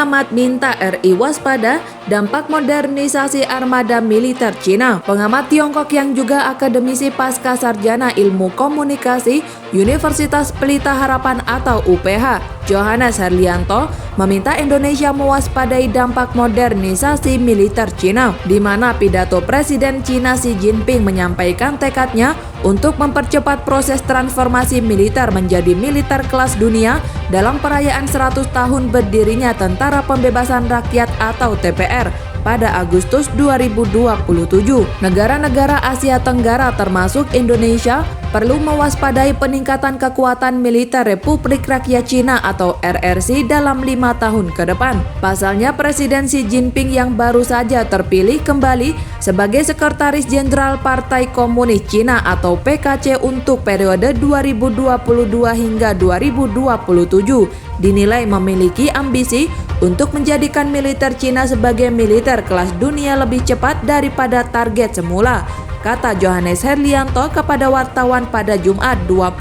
Pengamat minta RI waspada dampak modernisasi armada militer Cina. Pengamat Tiongkok yang juga akademisi pasca sarjana ilmu komunikasi Universitas Pelita Harapan atau UPH, Johannes Herlianto, meminta Indonesia mewaspadai dampak modernisasi militer Cina, di mana pidato Presiden Cina Xi Jinping menyampaikan tekadnya untuk mempercepat proses transformasi militer menjadi militer kelas dunia dalam perayaan 100 tahun berdirinya Tentara Pembebasan Rakyat atau TPR pada Agustus 2027. Negara-negara Asia Tenggara termasuk Indonesia perlu mewaspadai peningkatan kekuatan militer Republik Rakyat Cina atau RRC dalam 5 tahun ke depan. Pasalnya Presiden Xi Jinping yang baru saja terpilih kembali sebagai Sekretaris Jenderal Partai Komunis Cina atau PKC untuk periode 2022 hingga 2027 dinilai memiliki ambisi untuk menjadikan militer Cina sebagai militer kelas dunia lebih cepat daripada target semula, kata Johannes Herlianto kepada wartawan pada Jumat 25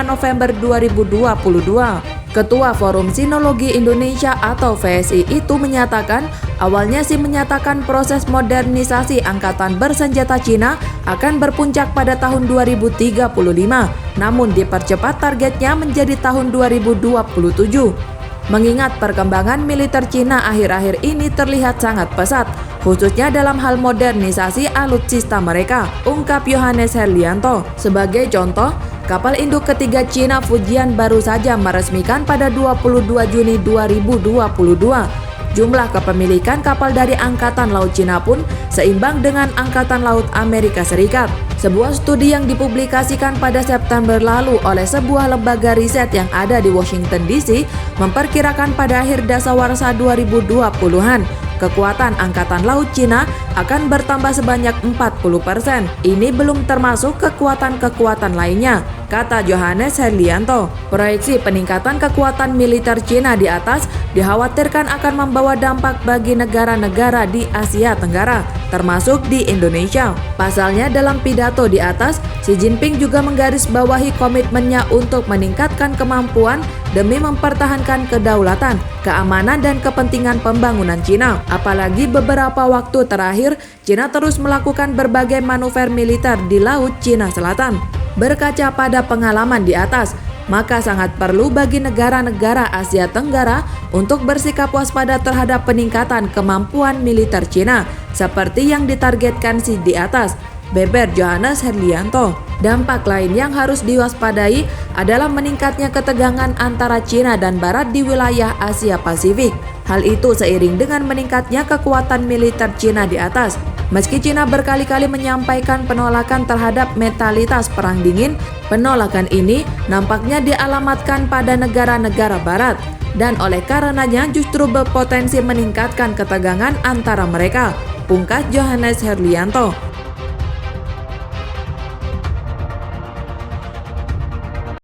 November 2022. Ketua Forum Sinologi Indonesia atau VSI itu menyatakan, awalnya Xi menyatakan proses modernisasi angkatan bersenjata Cina akan berpuncak pada tahun 2035, namun dipercepat targetnya menjadi tahun 2027. Mengingat perkembangan militer Cina akhir-akhir ini terlihat sangat pesat, khususnya dalam hal modernisasi alutsista mereka, ungkap Johannes Herlianto. Sebagai contoh, kapal induk ketiga Cina Fujian baru saja meresmikan pada 22 Juni 2022. Jumlah kepemilikan kapal dari Angkatan Laut Cina pun seimbang dengan Angkatan Laut Amerika Serikat. Sebuah studi yang dipublikasikan pada September lalu oleh sebuah lembaga riset yang ada di Washington DC memperkirakan pada akhir dasawarsa 2020-an, kekuatan Angkatan Laut Cina akan bertambah sebanyak 40%. Ini belum termasuk kekuatan-kekuatan lainnya, kata Johannes Herlianto. Proyeksi peningkatan kekuatan militer Cina di atas dikhawatirkan akan membawa dampak bagi negara-negara di Asia Tenggara, termasuk di Indonesia. Pasalnya dalam pidato di atas, Xi Jinping juga menggarisbawahi komitmennya untuk meningkatkan kemampuan demi mempertahankan kedaulatan, keamanan, dan kepentingan pembangunan Cina. Apalagi beberapa waktu terakhir, Cina terus melakukan berbagai manuver militer di Laut Cina Selatan. Berkaca pada pengalaman di atas, maka sangat perlu bagi negara-negara Asia Tenggara untuk bersikap waspada terhadap peningkatan kemampuan militer Cina, seperti yang ditargetkan Xi di atas, beber Johannes Herlianto. Dampak lain yang harus diwaspadai adalah meningkatnya ketegangan antara Cina dan Barat di wilayah Asia Pasifik. Hal itu seiring dengan meningkatnya kekuatan militer Cina di atas. Meski Cina berkali-kali menyampaikan penolakan terhadap metalitas Perang Dingin, penolakan ini nampaknya dialamatkan pada negara-negara Barat, dan oleh karenanya justru berpotensi meningkatkan ketegangan antara mereka, pungkas Johannes Herlianto.